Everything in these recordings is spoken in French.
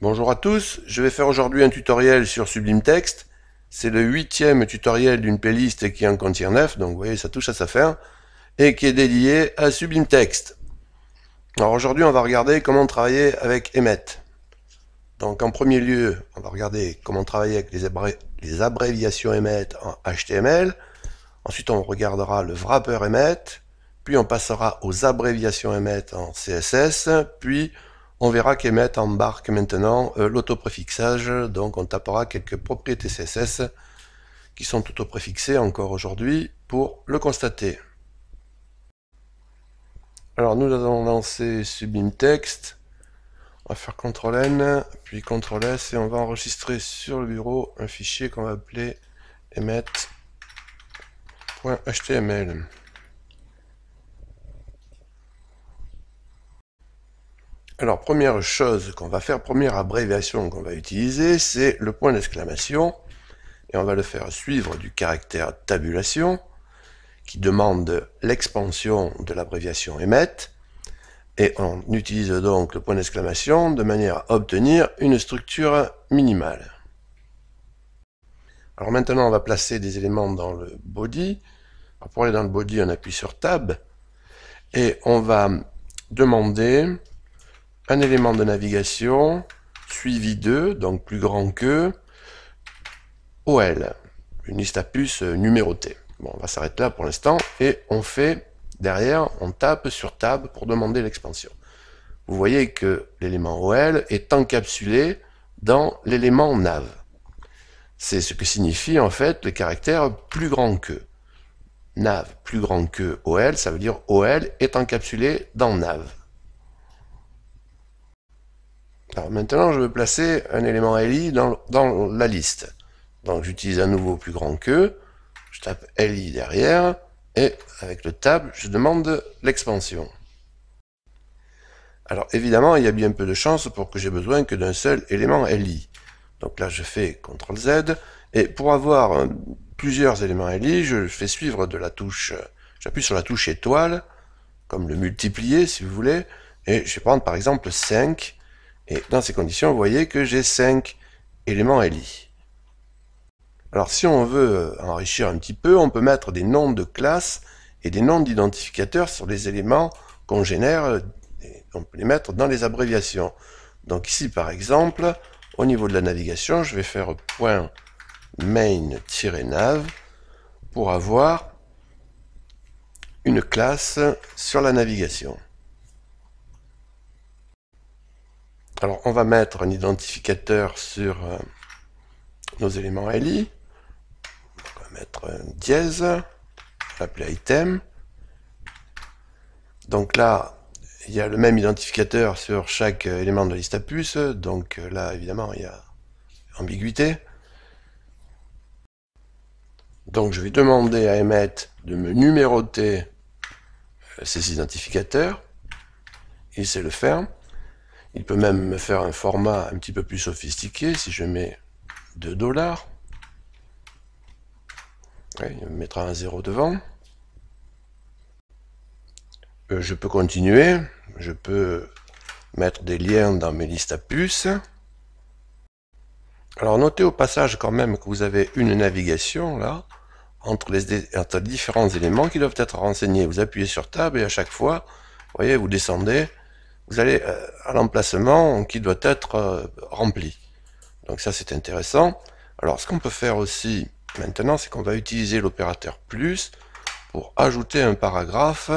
Bonjour à tous, je vais faire aujourd'hui un tutoriel sur Sublime Text. C'est le 8e tutoriel d'une playlist qui en contient 9, donc vous voyez ça touche à sa fin, et qui est dédié à Sublime Text. Alors aujourd'hui on va regarder comment travailler avec Emmet. Donc en premier lieu, on va regarder comment travailler avec les abréviations Emmet en HTML. Ensuite on regardera le wrapper Emmet, puis on passera aux abréviations Emmet en CSS, puis on verra qu'Emmet embarque maintenant l'autopréfixage, donc on tapera quelques propriétés CSS qui sont autopréfixées encore aujourd'hui pour le constater. Alors nous allons lancer Sublime Text, on va faire CTRL-N, puis CTRL-S et on va enregistrer sur le bureau un fichier qu'on va appeler emmet.html. Alors, première chose qu'on va faire, première abréviation qu'on va utiliser, c'est le point d'exclamation. Et on va le faire suivre du caractère tabulation, qui demande l'expansion de l'abréviation Emmet. Et on utilise donc le point d'exclamation de manière à obtenir une structure minimale. Alors maintenant, on va placer des éléments dans le body. Alors pour aller dans le body, on appuie sur Tab. Et on va demander un élément de navigation suivi de, donc plus grand que, OL, une liste à puces numérotée. Bon, on va s'arrêter là pour l'instant et on fait, derrière, on tape sur Tab pour demander l'expansion. Vous voyez que l'élément OL est encapsulé dans l'élément nav. C'est ce que signifie en fait le caractère plus grand que. Nav plus grand que OL, ça veut dire OL est encapsulé dans nav. Alors maintenant, je veux placer un élément LI dans la liste. Donc j'utilise à nouveau plus grand que, je tape LI derrière, et avec le tab, je demande l'expansion. Alors évidemment, il y a bien peu de chances pour que j'ai besoin que d'un seul élément LI. Donc là, je fais CTRL Z, et pour avoir plusieurs éléments LI, je fais suivre de la touche, j'appuie sur la touche étoile, comme le multiplier si vous voulez, et je vais prendre par exemple 5, et dans ces conditions, vous voyez que j'ai 5 éléments LI. Alors si on veut enrichir un petit peu, on peut mettre des noms de classes et des noms d'identificateurs sur les éléments qu'on génère, et on peut les mettre dans les abréviations. Donc ici par exemple, au niveau de la navigation, je vais faire .main-nav pour avoir une classe sur la navigation. Alors on va mettre un identificateur sur nos éléments LI. On va mettre un dièse, on va l'appeler item. Donc là, il y a le même identificateur sur chaque élément de la liste à puces, donc là évidemment il y a ambiguïté. Donc je vais demander à Emmet de me numéroter ces identificateurs. Il sait le faire. Il peut même me faire un format un petit peu plus sophistiqué si je mets $. Ouais, il me mettra un 0 devant. Je peux continuer. Je peux mettre des liens dans mes listes à puces. Alors notez au passage quand même que vous avez une navigation là entre différents éléments qui doivent être renseignés. Vous appuyez sur Tab et à chaque fois, vous voyez, vous descendez. Vous allez à l'emplacement qui doit être rempli. Donc ça c'est intéressant. Alors ce qu'on peut faire aussi maintenant, c'est qu'on va utiliser l'opérateur plus pour ajouter un paragraphe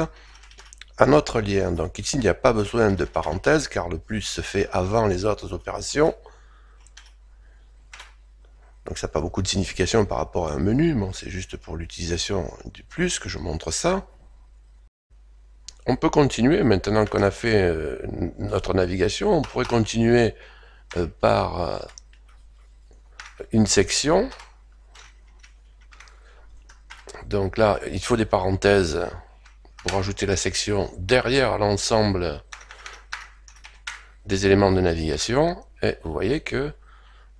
à notre lien. Donc ici il n'y a pas besoin de parenthèse car le plus se fait avant les autres opérations. Donc ça n'a pas beaucoup de signification par rapport à un menu, bon, c'est juste pour l'utilisation du plus que je montre ça. On peut continuer, maintenant qu'on a fait notre navigation, on pourrait continuer par une section. Donc là, il faut des parenthèses pour ajouter la section derrière l'ensemble des éléments de navigation. Et vous voyez que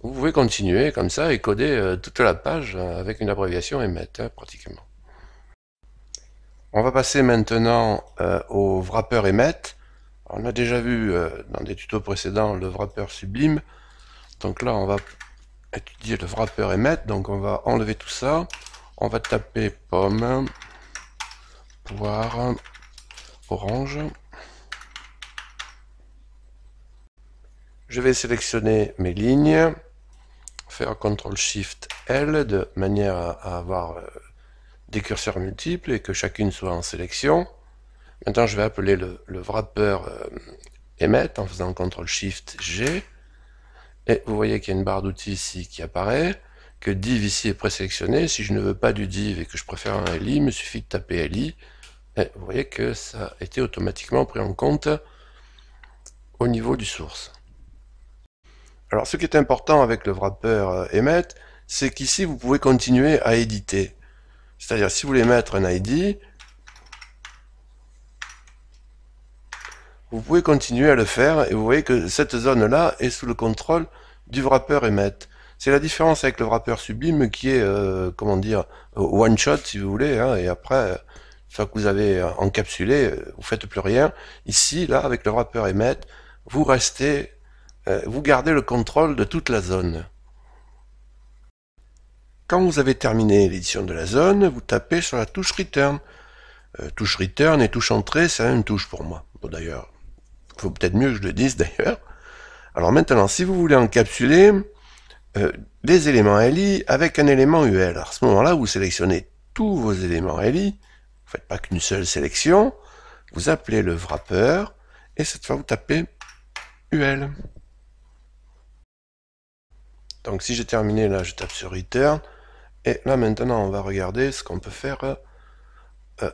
vous pouvez continuer comme ça et coder toute la page avec une abréviation Emmet, pratiquement. On va passer maintenant au wrapper Emmet. On a déjà vu dans des tutos précédents le wrapper Sublime. Donc là, on va étudier le wrapper Emmet. Donc on va enlever tout ça. On va taper pomme, poire, orange. Je vais sélectionner mes lignes, faire CTRL-SHIFT-L de manière à avoir des curseurs multiples et que chacune soit en sélection. Maintenant, je vais appeler le wrapper Emmet en faisant CTRL-SHIFT-G. Et vous voyez qu'il y a une barre d'outils ici qui apparaît, que div ici est présélectionné. Si je ne veux pas du div et que je préfère un li, il me suffit de taper li. Et vous voyez que ça a été automatiquement pris en compte au niveau du source. Alors ce qui est important avec le wrapper Emmet, c'est qu'ici vous pouvez continuer à éditer. C'est-à-dire si vous voulez mettre un ID, vous pouvez continuer à le faire et vous voyez que cette zone-là est sous le contrôle du wrapper Emmet. C'est la différence avec le wrapper Sublime qui est, comment dire, one shot si vous voulez, hein, et après, une fois que vous avez encapsulé, vous faites plus rien. Ici, là, avec le wrapper Emmet, vous restez, vous gardez le contrôle de toute la zone. Quand vous avez terminé l'édition de la zone, vous tapez sur la touche Return. Touche Return et touche Entrée, c'est la même touche pour moi. Bon, d'ailleurs, il faut peut-être mieux que je le dise d'ailleurs. Alors maintenant, si vous voulez encapsuler les éléments LI avec un élément UL, alors à ce moment-là, vous sélectionnez tous vos éléments LI, vous ne faites pas qu'une seule sélection, vous appelez le wrapper, et cette fois vous tapez UL. Donc si j'ai terminé là, je tape sur Return, et là maintenant on va regarder ce qu'on peut faire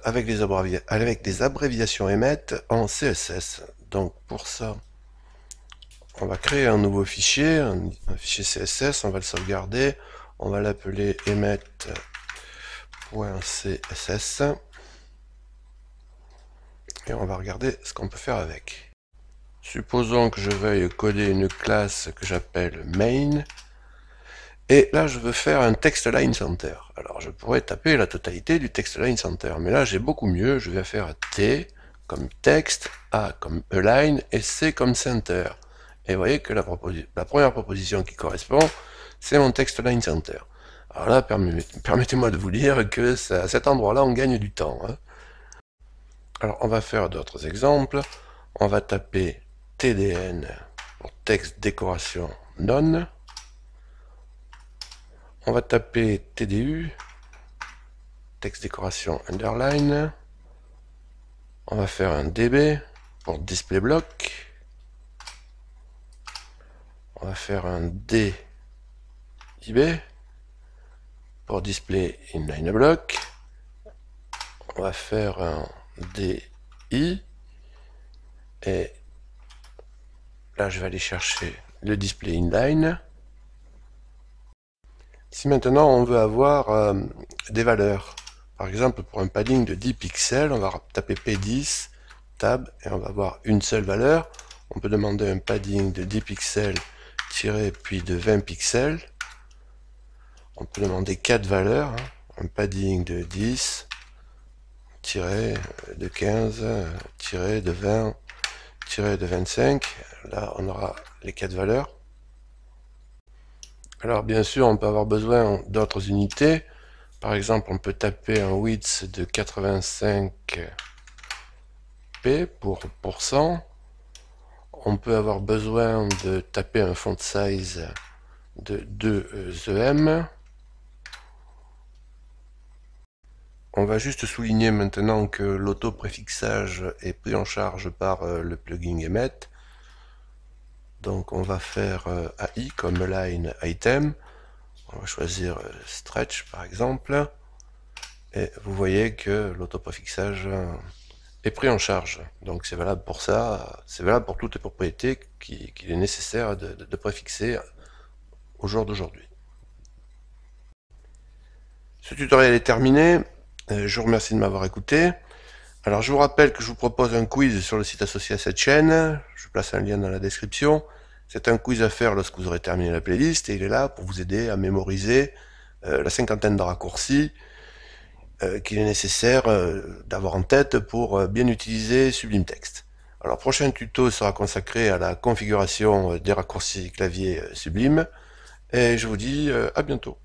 avec des abréviations Emmet en CSS. Donc pour ça, on va créer un nouveau fichier, un fichier CSS, on va le sauvegarder, on va l'appeler emmet.css et on va regarder ce qu'on peut faire avec. Supposons que je veuille coder une classe que j'appelle main, et là je veux faire un text line center. Alors je pourrais taper la totalité du text line center, mais là j'ai beaucoup mieux, je vais faire T comme texte, A comme align et C comme center. Et vous voyez que la première proposition qui correspond, c'est mon text line center. Alors là, permettez-moi de vous dire que à cet endroit-là, on gagne du temps. Hein. Alors on va faire d'autres exemples. On va taper TDN pour texte décoration none. On va taper TDU, texte décoration underline. On va faire un DB pour display block. On va faire un DIB pour display inline block. On va faire un DI et là je vais aller chercher le display inline. Si maintenant on veut avoir des valeurs, par exemple pour un padding de 10 pixels, on va taper P10, tab, et on va avoir une seule valeur. On peut demander un padding de 10 pixels tiré puis de 20 pixels. On peut demander 4 valeurs, hein, un padding de 10, tiré de 15, tiré de 20, tiré de 25. Là on aura les 4 valeurs. Alors bien sûr, on peut avoir besoin d'autres unités. Par exemple, on peut taper un width de 85p pour %. On peut avoir besoin de taper un font size de 2 EM. On va juste souligner maintenant que l'auto-préfixage est pris en charge par le plugin Emmet. Donc on va faire AI comme line item. On va choisir stretch par exemple. Et vous voyez que l'autopréfixage est pris en charge. Donc c'est valable pour ça, c'est valable pour toutes les propriétés qu'il est nécessaire de préfixer au jour d'aujourd'hui. Ce tutoriel est terminé. Je vous remercie de m'avoir écouté. Alors je vous rappelle que je vous propose un quiz sur le site associé à cette chaîne. Je place un lien dans la description. C'est un quiz à faire lorsque vous aurez terminé la playlist et il est là pour vous aider à mémoriser la cinquantaine de raccourcis qu'il est nécessaire d'avoir en tête pour bien utiliser Sublime Text. Alors, prochain tuto sera consacré à la configuration des raccourcis clavier Sublime, et je vous dis à bientôt.